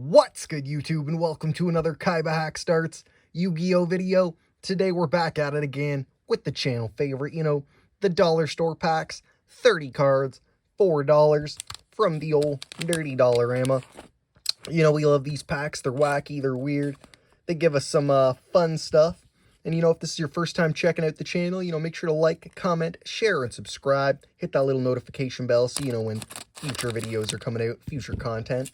What's good, YouTube, and welcome to another KaibaHacksDartz Yu-Gi-Oh video. Today we're back at it again with the channel favorite, the dollar store packs, 30 cards, $4 from the old dirty Dollarama. We love these packs. They're wacky, they're weird. They give us some fun stuff. And if this is your first time checking out the channel, make sure to like, comment, share, and subscribe. Hit that little notification bell so you know when future videos are coming out, future content.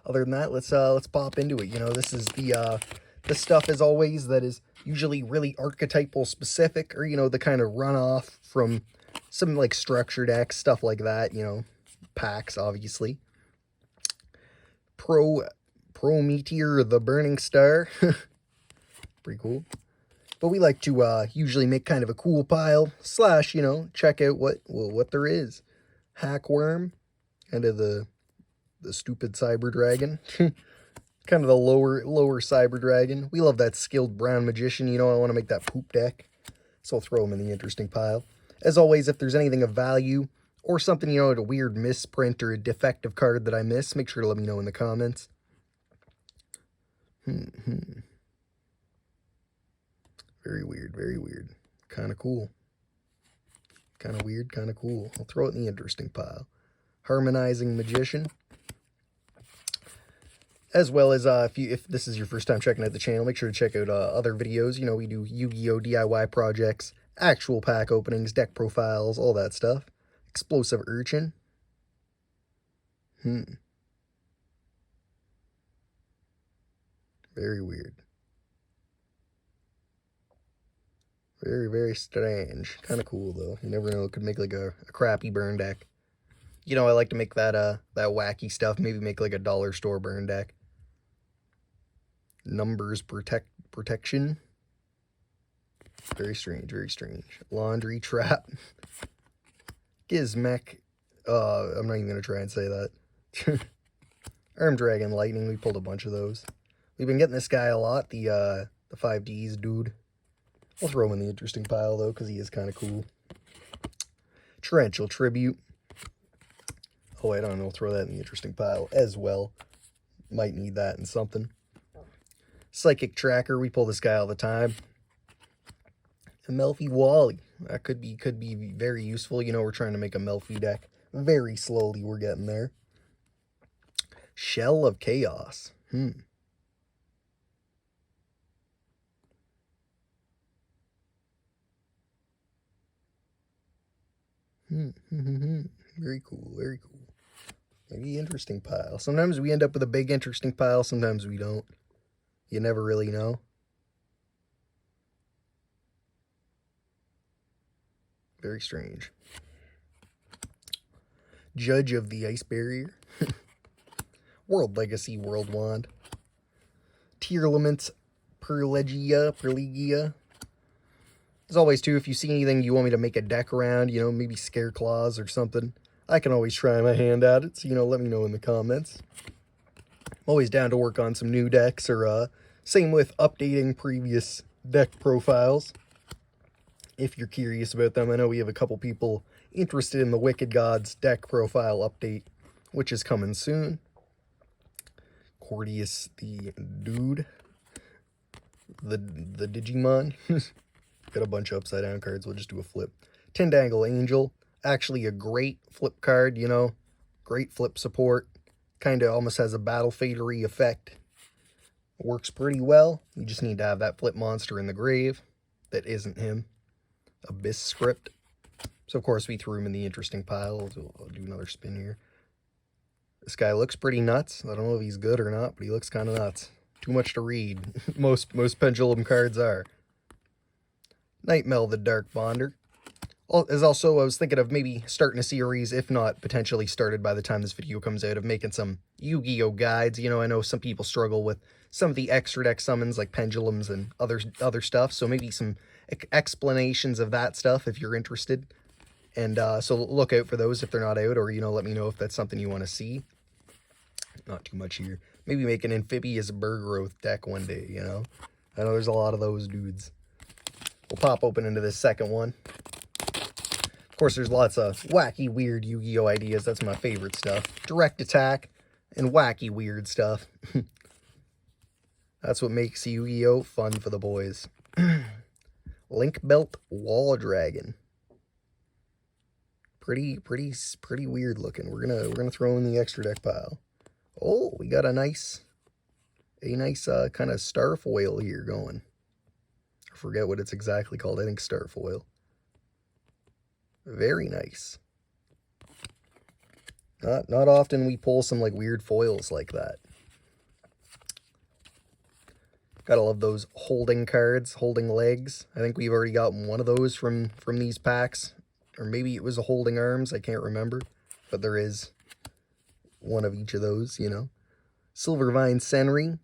Other than that, let's pop into it. This is the stuff, as always, that is usually really archetypal specific, or the kind of runoff from some like structure decks, stuff like that. Packs, obviously. Pro Meteor, the Burning Star. Pretty cool. But we like to usually make kind of a cool pile, slash, check out what there is. Hackworm, kind of the stupid Cyber Dragon. Kind of the lower Cyber Dragon. We love that skilled brown magician. I want to make that poop deck. So I'll throw him in the interesting pile. As always, if there's anything of value or something, a weird misprint or a defective card that I miss, make sure to let me know in the comments. Very weird, very weird. Kind of cool. Kind of weird, kind of cool. I'll throw it in the interesting pile. Harmonizing Magician. As well as, if this is your first time checking out the channel, make sure to check out other videos. We do Yu-Gi-Oh! DIY projects, actual pack openings, deck profiles, all that stuff. Explosive Urchin. Very weird. Very, very strange. Kind of cool, though. You never know. It could make like a crappy burn deck. I like to make that that wacky stuff. Maybe make like a dollar store burn deck. Numbers protection. Very strange, very strange. Laundry Trap. Gizmek. I'm not even going to try and say that. Arm Dragon Lightning. We pulled a bunch of those. We've been getting this guy a lot. The 5Ds dude. I'll throw him in the interesting pile, though, because he is kind of cool. Torrential Tribute. Oh, wait, I don't know. I'll throw that in the interesting pile as well. Might need that in something. Psychic Tracker. We pull this guy all the time. Melfi Wally. That could be very useful. We're trying to make a Melfi deck. Very slowly we're getting there. Shell of Chaos. Very cool, very cool. Maybe interesting pile. Sometimes we end up with a big interesting pile, sometimes we don't. You never really know. Very strange. Judge of the Ice Barrier. World Legacy, World Wand. Tearlaments, Perlegia. As always, too, if you see anything you want me to make a deck around, maybe Scare Claws or something, I can always try my hand at it, so, let me know in the comments. I'm always down to work on some new decks, or, same with updating previous deck profiles, if you're curious about them. I know we have a couple people interested in the Wicked Gods deck profile update, which is coming soon. Cordius the Dude. The Digimon. Got a bunch of upside down cards. We'll just do a flip. Tindangle Angel. Actually a great flip card, Great flip support. Kind of almost has a battle fadery effect. Works pretty well. You just need to have that flip monster in the grave. That isn't him. Abyss Script. So, of course, we threw him in the interesting pile. I'll do another spin here. This guy looks pretty nuts. I don't know if he's good or not, but he looks kind of nuts. Too much to read. Most Pendulum cards are. Nightmel the Dark Bonder. I was thinking of maybe starting a series, if not potentially started by the time this video comes out, of making some Yu-Gi-Oh guides. I know some people struggle with some of the extra deck summons like pendulums and other stuff, so maybe some explanations of that stuff if you're interested. And so look out for those if they're not out, or let me know if that's something you want to see. Not too much here. Maybe make an amphibious Bergrowth deck one day, I know there's a lot of those dudes. We'll pop open into this second one. Of course, there's lots of wacky, weird Yu-Gi-Oh ideas. That's my favorite stuff. Direct Attack. and wacky weird stuff. That's what makes Yu-Gi-Oh fun for the boys. Link Belt Wall Dragon. Pretty weird looking. We're gonna throw in the extra deck pile. Oh, we got a nice kind of star foil here going. I forget what it's exactly called. I think star foil. Very nice. Not often we pull some like weird foils like that. Gotta love those holding cards, holding legs. I think we've already got one of those from these packs. Or maybe it was a holding arms, I can't remember. But there is one of each of those, you know. Silvervine Senri.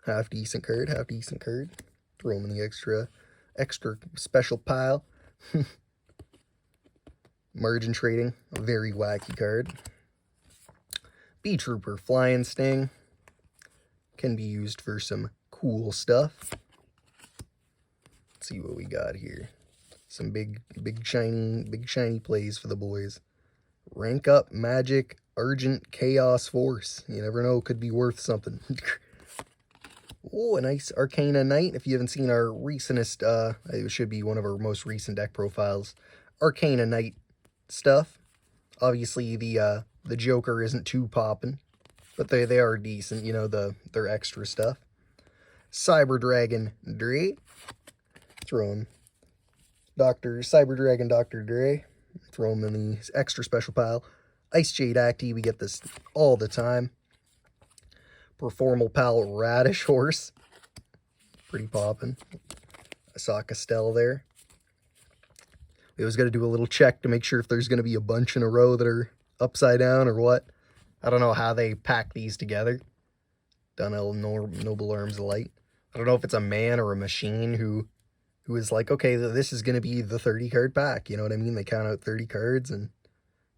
Half decent card, half decent card. Throw them in the extra special pile. Margin Trading, a very wacky card. Bee Trooper Flying Sting. Can be used for some cool stuff. Let's see what we got here. Some big shiny plays for the boys. Rank Up Magic Argent Chaos Force. You never know, could be worth something. Oh, a nice Arcana Knight. If you haven't seen our recentest, it should be one of our most recent deck profiles. Arcana Knight stuff. Obviously, the Joker isn't too poppin', but they are decent. You know, their extra stuff. Cyber Dragon Dre. Throw him. Cyber Dragon Dr. Dre. Throw him in the extra special pile. Ice Jade Acti. We get this all the time. Performal Pal Radish Horse. Pretty poppin'. I saw Castell there. We always got to do a little check to make sure if there's going to be a bunch in a row that are upside down or what. I don't know how they pack these together. Dunel Noble Arms of Light. I don't know if it's a man or a machine who is like, okay, this is going to be the 30-card pack. You know what I mean? They count out 30 cards, and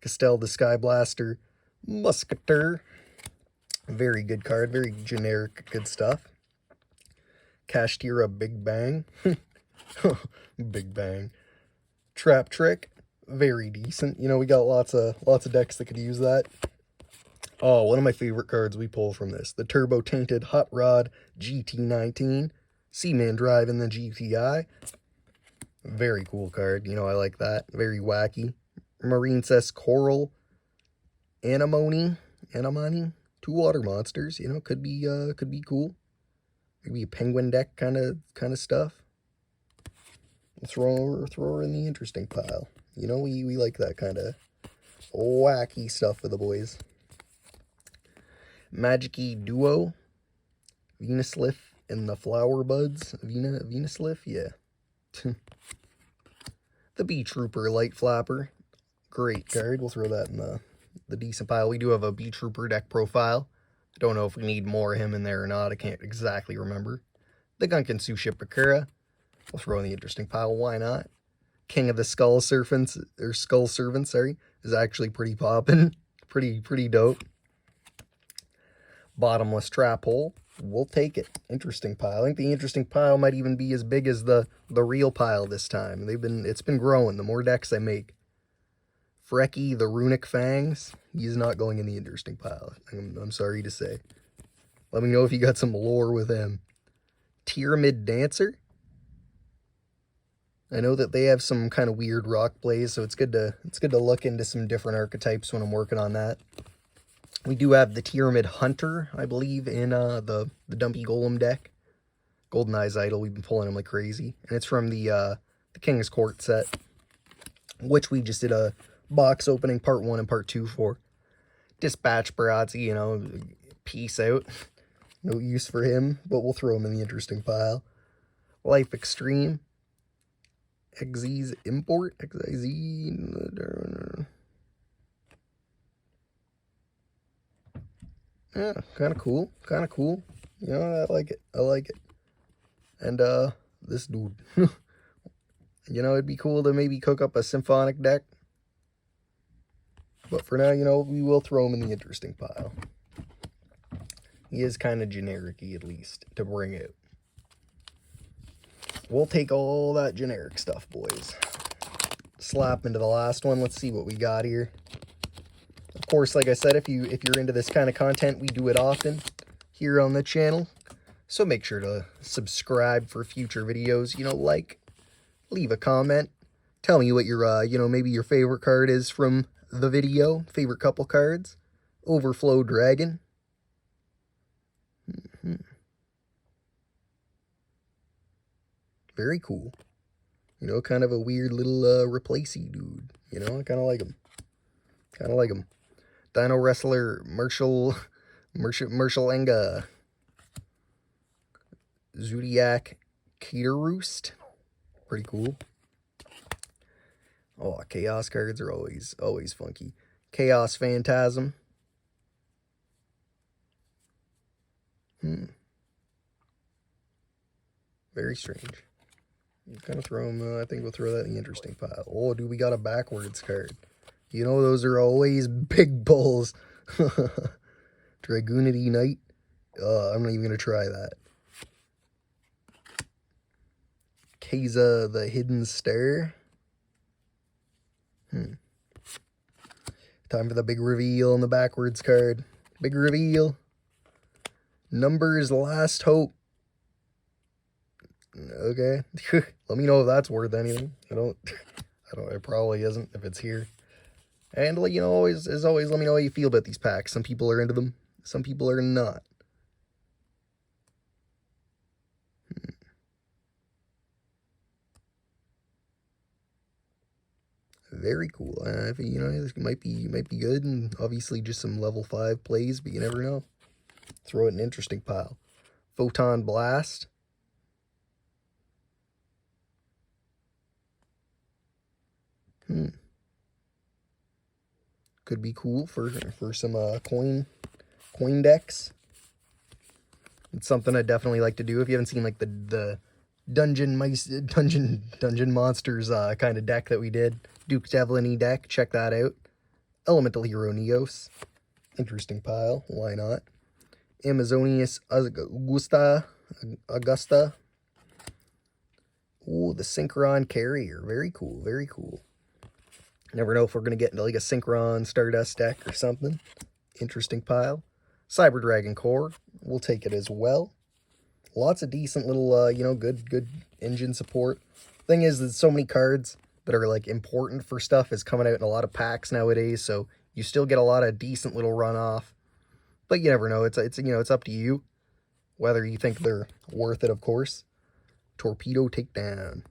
Castell the Sky Blaster Musketeer. Very good card. Very generic good stuff. Kashtira Big Bang. Big Bang. Trap Trick. Very decent. You know, we got lots of decks that could use that. Oh, one of my favorite cards we pull from this. The Turbo Tainted Hot Rod GT19. Seaman Drive in the GTI. Very cool card. You know, I like that. Very wacky. Marine Cess Coral. Anemone. 2 water monsters. You know, could be cool. Maybe a penguin deck kind of stuff. Throw her in the interesting pile. You know, we like that kind of wacky stuff for the boys. Magic-y Duo. Venusleaf and the Flower Buds. Venusleaf, yeah. The Bee Trooper Light Flapper. Great card. We'll throw that in the decent pile. We do have a Bee Trooper deck profile. I don't know if we need more of him in there or not. I can't exactly remember. The Gunkin Sushi Bakura. We'll throw in the interesting pile. Why not? King of the Skull Servants, is actually pretty poppin'. Pretty dope. Bottomless Trap Hole. We'll take it. Interesting pile. I think the interesting pile might even be as big as the real pile this time. It's been growing. The more decks I make. Frecky the Runic Fangs. He's not going in the interesting pile. I'm sorry to say. Let me know if you got some lore with him. Pyramid Dancer. I know that they have some kind of weird rock plays, so it's good to look into some different archetypes when I'm working on that. We do have the Pyramid Hunter, I believe, in the Dumpy Golem deck. Golden Eyes Idol, we've been pulling him like crazy. And it's from the King's Court set, which we just did a box opening part 1 and part 2 for. Dispatch Barazzi, you know, peace out. No use for him, but we'll throw him in the interesting pile. Life Extreme. Xyz Import. Xyz. Yeah, kind of cool. You know, I like it. And, this dude. You know, it'd be cool to maybe cook up a symphonic deck. But for now, you know, we will throw him in the interesting pile. He is kind of generic-y, at least, to bring out. We'll take all that generic stuff, boys. Slap into the last one. Let's see what we got here. Of course, like I said, if you're into this kind of content, we do it often here on the channel. So make sure to subscribe for future videos. You know, like, leave a comment. Tell me what your, you know, maybe your favorite card is from the video. Favorite couple cards. Overflow Dragon. Very cool. You know, kind of a weird little replacey dude. You know, I kind of like him. Kind of like him. Dino Wrestler Marshall Enga. Zodiac Caterroost. Pretty cool. Oh, Chaos cards are always funky. Chaos Phantasm. Very strange. Kind of throw them, I think we'll throw that in the interesting pile. Oh, dude, we got a backwards card. You know, those are always big pulls. Dragoonity Knight. I'm not even going to try that. Kaiza the Hidden Star. Time for the big reveal on the backwards card. Big reveal. Numbers Last Hope. Okay. Let me know if that's worth anything. It probably isn't if it's here. And, you know, as always, let me know how you feel about these packs. Some people are into them. Some people are not. Very cool. You know, this might be good, and obviously just some level 5 plays, but you never know. Throw it in an interesting pile. Photon Blast. Could be cool for some coin decks. It's something I definitely like to do. If you haven't seen like the dungeon monsters kind of deck that we did, Duke Devlin deck, check that out. Elemental Hero Neos, interesting pile. Why not? Amazonius Augusta. Ooh, the Synchron Carrier. Very cool. Very cool. Never know if we're going to get into like a Synchron Stardust deck or something. Interesting pile. Cyber Dragon Core. We'll take it as well. Lots of decent little, you know, good engine support. Thing is, there's so many cards that are like important for stuff is coming out in a lot of packs nowadays. So you still get a lot of decent little runoff. But you never know. It's you know, it's up to you whether you think they're worth it, of course. Torpedo Takedown.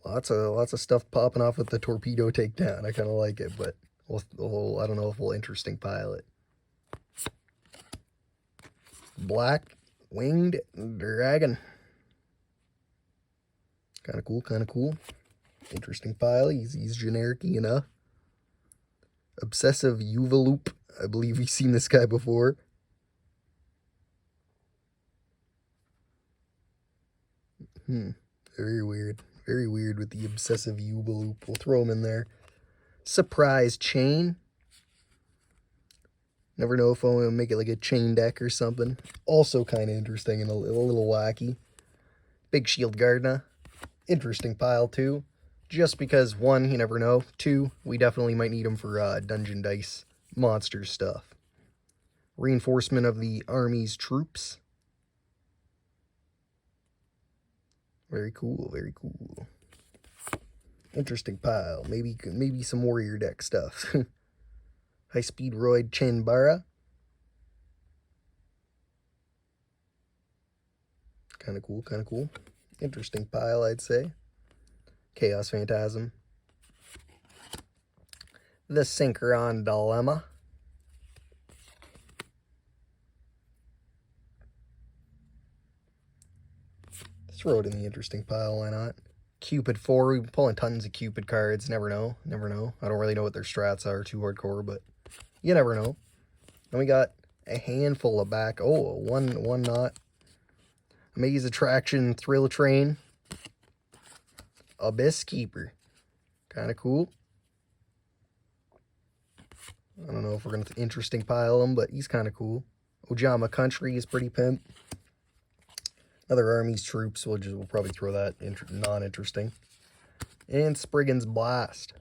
Lots of stuff popping off with the Torpedo Takedown. I kind of like it, but I don't know if we'll interesting pile it. Black Winged Dragon. Kind of cool. Interesting pile. He's generic-y enough. Obsessive Yugioh. I believe we've seen this guy before. Very weird. Very weird with the Obsessive Yugioh. We'll throw him in there. Surprise Chain. Never know if I'm going to make it like a chain deck or something. Also kind of interesting and a little wacky. Big Shield Gardna. Interesting pile too. Just because, one, you never know. Two, we definitely might need them for Dungeon Dice monster stuff. Reinforcement of the Army's Troops. Very cool, very cool. Interesting pile. Maybe some warrior deck stuff. High Speed Roid Chanbara. Kind of cool. Interesting pile, I'd say. Chaos Phantasm. The Synchron Dilemma. Throw it in the interesting pile, why not? Cupid 4, we've been pulling tons of Cupid cards, never know. I don't really know what their strats are, too hardcore, but you never know. Then we got a handful of back, one not. Amaze Attraction, Thrill Train. Abyss Keeper. Kind of cool. I don't know if we're going to interesting pile him, but he's kind of cool. Ojama Country is pretty pimp. Other Army's Troops, we'll probably throw that non-interesting. and Spriggan's Blast.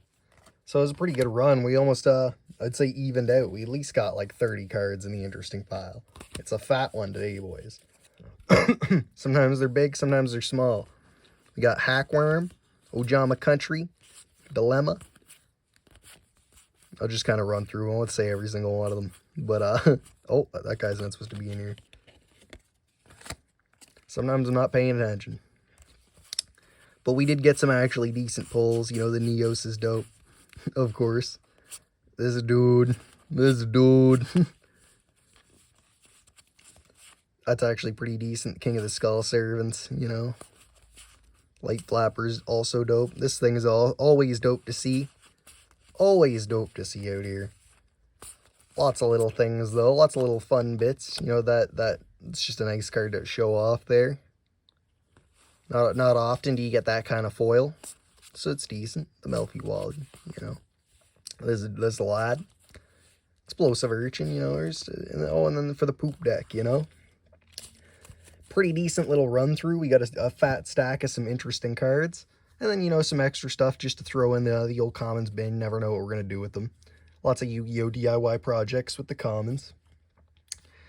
So it was a pretty good run. We almost, I'd say evened out. We at least got like 30 cards in the interesting pile. It's a fat one today, boys. Sometimes they're big, sometimes they're small. We got Hackworm, Ojama Country, Dilemma. I'll just kind of run through. I won't say every single one of them. But, oh, that guy's not supposed to be in here. Sometimes I'm not paying attention. But we did get some actually decent pulls. You know, the Neos is dope, of course. This dude. That's actually pretty decent. King of the Skull Servants, you know. Light Flappers, also dope. This thing is always dope to see. Always dope to see out here. Lots of little things, though. Lots of little fun bits. You know, that it's just a nice card to show off there. Not often do you get that kind of foil. So it's decent. The Melfi Wally, you know. There's a lad. Explosive Urchin, you know. And then for the poop deck, you know. Pretty decent little run through. We got a fat stack of some interesting cards. And then, you know, some extra stuff just to throw in the old commons bin. Never know what we're going to do with them. Lots of Yu-Gi-Oh! DIY projects with the commons.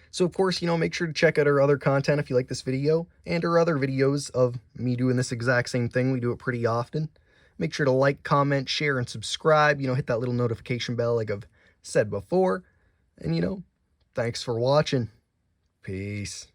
So, of course, you know, make sure to check out our other content if you like this video. And our other videos of me doing this exact same thing. We do it pretty often. Make sure to like, comment, share, and subscribe. You know, hit that little notification bell like I've said before. And, you know, thanks for watching. Peace.